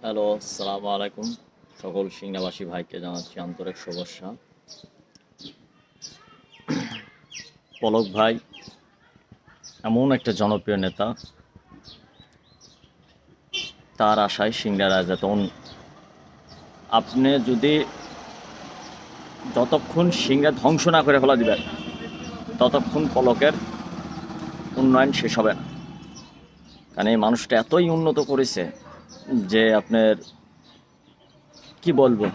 Hello, আসসালামু আলাইকুম। সকল সিংড়াবাসী ভাইকে জানাচ্ছি আন্তরিক শুভেচ্ছা। পলক ভাই এমন একটা জনপ্রিয় নেতা, তার আশায় সিংড়ারা যেতন আপনি যদি যতক্ষণ সিংড়া ধ্বংস না করে ফেলা দিবেন, ততক্ষণ পলকের উন্নয়ন শেষ হবে না। কারণ এই মানুষটা এতই উন্নত করেছে যে আপনার কি বলবো,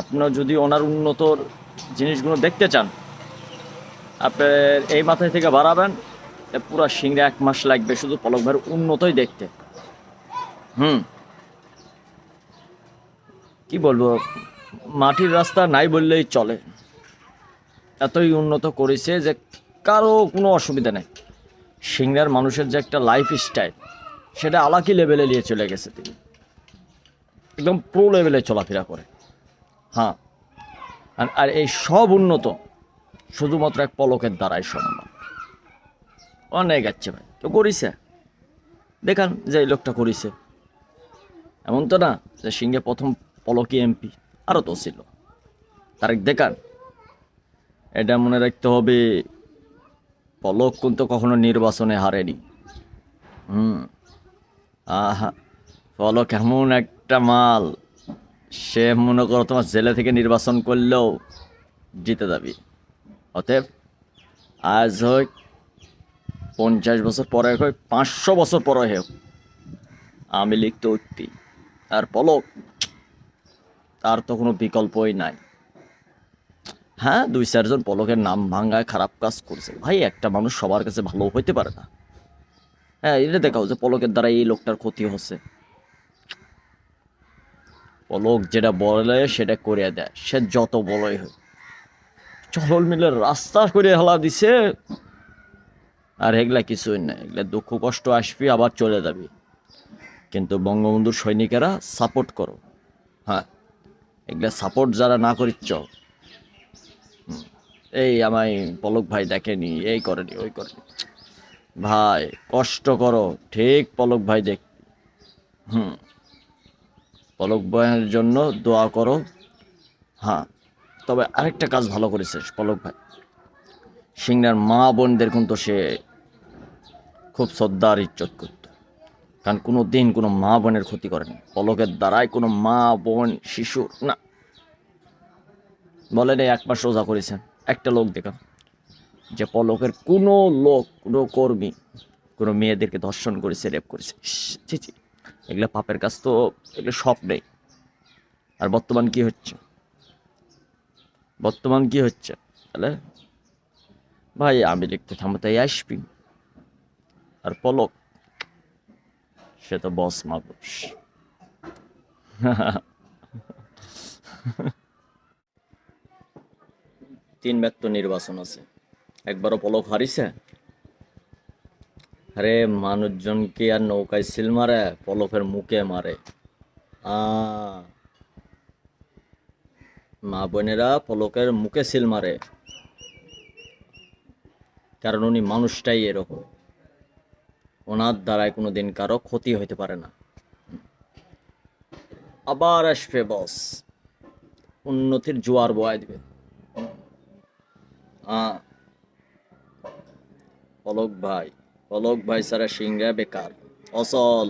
আপনার যদি ওনার উন্নতর জিনিসগুলো দেখতে চান, আপনার এই মাথায় থেকে বাড়াবেন, পুরা সিংড়া 1 মাস লাগবে শুধু পলক ভাইয়ের উন্নতই দেখতে। কি বলবো, মাটির রাস্তা নাই বললেই চলে, এতই উন্নত করেছে যে কারো কোনো অসুবিধা নেই। সিংড়ার মানুষের যে একটা লাইফ স্টাইল, সেটা আলাকি লেভেলে নিয়ে চলে গেছে। তিনি একদম প্রো লেভেলে চলাফেরা করে। হ্যাঁ, আর এই সব উন্নত শুধুমাত্র এক পলকের দ্বারাই সম্ভব। অনেক যাচ্ছে ভাই, কেউ করিছে দেখান যে এই লোকটা করিছে। এমন তো না যে সিংহে প্রথম পলকি এমপি, আরও তো ছিল, তার দেখান। এটা মনে রাখতে হবে, পলক কিন্তু কখনো নির্বাচনে হারেনি। আহা, পলক এমন একটা মাল, সে মনে করো তোমার জেলে থেকে নির্বাচন করলেও জিতে যাবি। অতএব আজ হোক 50 বছর পরে হোক 500 বছর পরে হোক, আমি লিখতে উঠতি। আর পলক, তার তো কোনো বিকল্পই নাই। হ্যাঁ, 2-4 জন পলকের নাম ভাঙ্গায় খারাপ কাজ করছে ভাই, একটা মানুষ সবার কাছে ভালো হইতে পারে না। হ্যাঁ, এটা দেখাও যে পলকের দ্বারা এই লোকটার ক্ষতি হচ্ছে। পলক যেটা বলে সেটা করে দেয়, সে যত বড়ই হোক। চহল মিলের রাস্তা করে হেলা দিছে, আর এগুলা কিছুই না। এগুলা দুঃখ কষ্ট আসবি, আবার চলে যাবি, কিন্তু বঙ্গবন্ধুর সৈনিকেরা সাপোর্ট করো। হ্যাঁ, এগুলা সাপোর্ট যারা না করিচ্ছ, এই আমায় পলক ভাই দেখেনি, এই করেনি, ওই করেনি, ভাই কষ্ট করো ঠিক, পলক ভাই দেখ। পলক ভাইয়ের জন্য দোয়া করো। হ্যাঁ, তবে আরেকটা কাজ ভালো করেছে পলক ভাই, সিংড়ার মা বোনদের কিন্তু সে খুব শ্রদ্ধা আর ইজ্জত করত। কারণ কোনো দিন কোনো মা বোনের ক্ষতি করেনি পলকের দ্বারাই, কোনো মা বোন শিশু না। বলেন এই 1 মাস রোজা করেছেন, একটা লোক দেখান যে পলকের কোনো লোক, কোনো কর্মী কোনো মেয়েদেরকে ধর্ষণ করেছে, রেপ করেছে। ছি ছি, এগুলো পাপের কাজ, তো এগুলো সব নেই। আর বর্তমান কি হচ্ছে, তাহলে ভাই আমি লিখতে থামতাই আসবি। আর পলক, সে তো বস মানুষ। 3 বার তো নির্বাচন আছে, একবারও পলক হারিছে? আরে মানুষজন কি আর নৌকায় সিল মারে, পলকের মুখে মারে। মা বোনেরা পলকের মুখে সিল মারে, কারণ উনি মানুষটাই এরকম। ওনার দ্বারায় কোনোদিন কারো ক্ষতি হইতে পারে না। আবার আসবে বস, উন্নতির জোয়ার বয়ে দিবে। পলক ভাই, পলক ভাই ছাড়া সিংড়া বেকার, অচল।